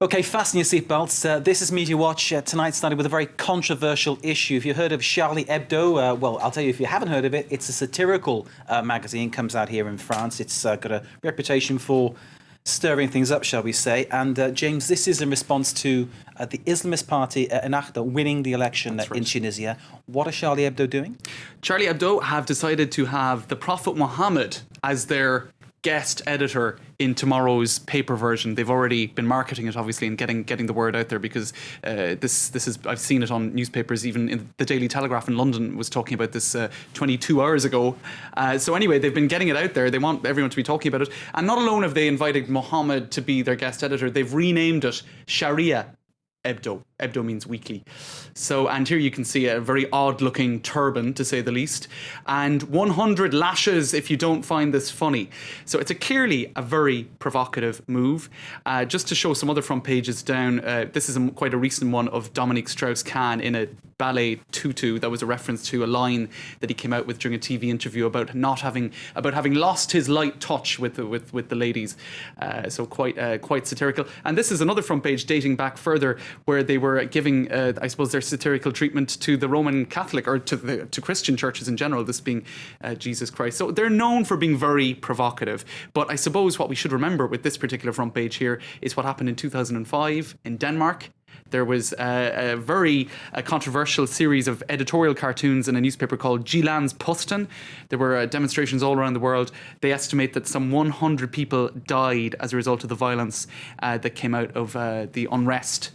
Okay, fasten your seatbelts. This is Media Watch. Tonight starting with a very controversial issue. If you heard of Charlie Hebdo, well, I'll tell you if you haven't heard of it, it's a satirical magazine, comes out here in France. It's got a reputation for stirring things up, shall we say. And James, this is in response to the Islamist party Ennahda winning the election in Tunisia. What are Charlie Hebdo doing? Charlie Hebdo have decided to have the Prophet Muhammad as their guest editor in tomorrow's paper version. They've already been marketing it, obviously, and getting the word out there, because this is, I've seen it on newspapers. Even in the Daily Telegraph in London was talking about this 22 hours ago. So anyway, they've been getting it out there. They want everyone to be talking about it. And not alone have they invited Muhammad to be their guest editor, they've renamed it Sharia Hebdo. Hebdo means weekly. So, and here you can see a very odd looking turban, to say the least, and 100 lashes if you don't find this funny. So it's clearly a very provocative move. Just to show some other front pages down, this is quite a recent one of Dominique Strauss-Kahn in a ballet tutu. That was a reference to a line that he came out with during a TV interview about having lost his light touch with the ladies. So quite satirical. And this is another front page dating back further, where they were giving, I suppose, their satirical treatment to the Roman Catholic, or to Christian churches in general, this being Jesus Christ. So they're known for being very provocative. But I suppose what we should remember with this particular front page here is what happened in 2005 in Denmark. There was a very controversial series of editorial cartoons in a newspaper called Jyllands-Posten. There were demonstrations all around the world. They estimate that some 100 people died as a result of the violence that came out of the unrest.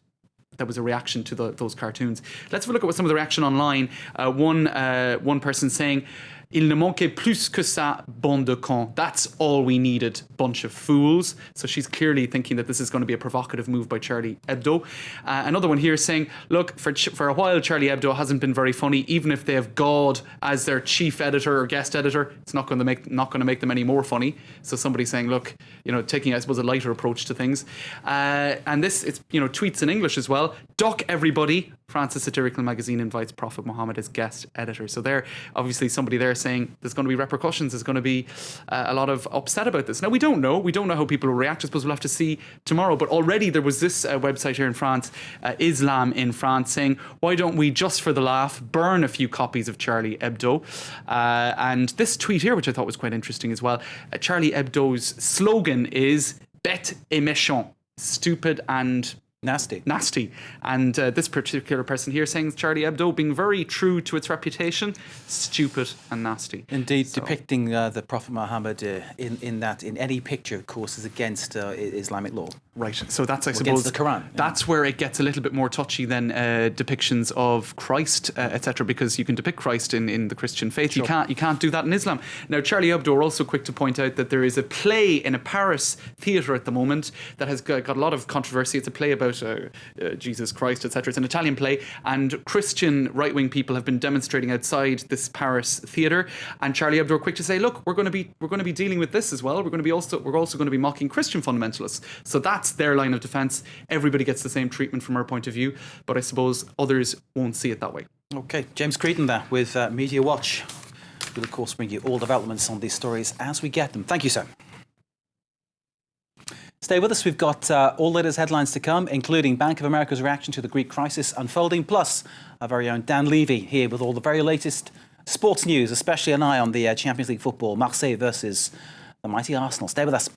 That was a reaction to those cartoons. Let's have a look at some of the reaction online. One person saying, "Il ne manquait plus que ça, bande de cons." That's all we needed, bunch of fools. So she's clearly thinking that this is going to be a provocative move by Charlie Hebdo. Another one here saying, look, for a while Charlie Hebdo hasn't been very funny. Even if they have God as their chief editor or guest editor, it's not going to make them any more funny. So somebody saying, look, taking, I suppose, a lighter approach to things. And this, it's tweets in English as well. "Duck everybody. France's satirical magazine invites Prophet Muhammad as guest editor." So there, obviously, somebody there saying there's going to be repercussions. There's going to be a lot of upset about this. Now, we don't know. We don't know how people will react. I suppose we'll have to see tomorrow. But already there was this website here in France, Islam in France, saying, why don't we, just for the laugh, burn a few copies of Charlie Hebdo? And this tweet here, which I thought was quite interesting as well, Charlie Hebdo's slogan is "Bête et méchant," stupid and nasty. And this particular person here saying Charlie Hebdo being very true to its reputation, stupid and nasty. Indeed, so, depicting the Prophet Muhammad in any picture, of course, is against Islamic law. Right. So that's, I suppose, against the Quran. That's where it gets a little bit more touchy than depictions of Christ, etc. Because you can depict Christ in the Christian faith. Sure. You can't do that in Islam. Now, Charlie Hebdo are also quick to point out that there is a play in a Paris theatre at the moment that has got a lot of controversy. It's a play about Jesus Christ, etc. It's an Italian play, and Christian right-wing people have been demonstrating outside this Paris theatre. And Charlie Hebdo are quick to say, look, we're going to be dealing with this as well. We're also going to be mocking Christian fundamentalists. So that's their line of defence. Everybody gets the same treatment from our point of view, but I suppose others won't see it that way. Okay, James Creedon there with Media Watch. We'll of course bring you all developments on these stories as we get them. Thank you, sir. Stay with us. We've got all the latest headlines to come, including Bank of America's reaction to the Greek crisis unfolding, plus our very own Dan Levy here with all the very latest sports news, especially an eye on the Champions League football, Marseille versus the mighty Arsenal. Stay with us.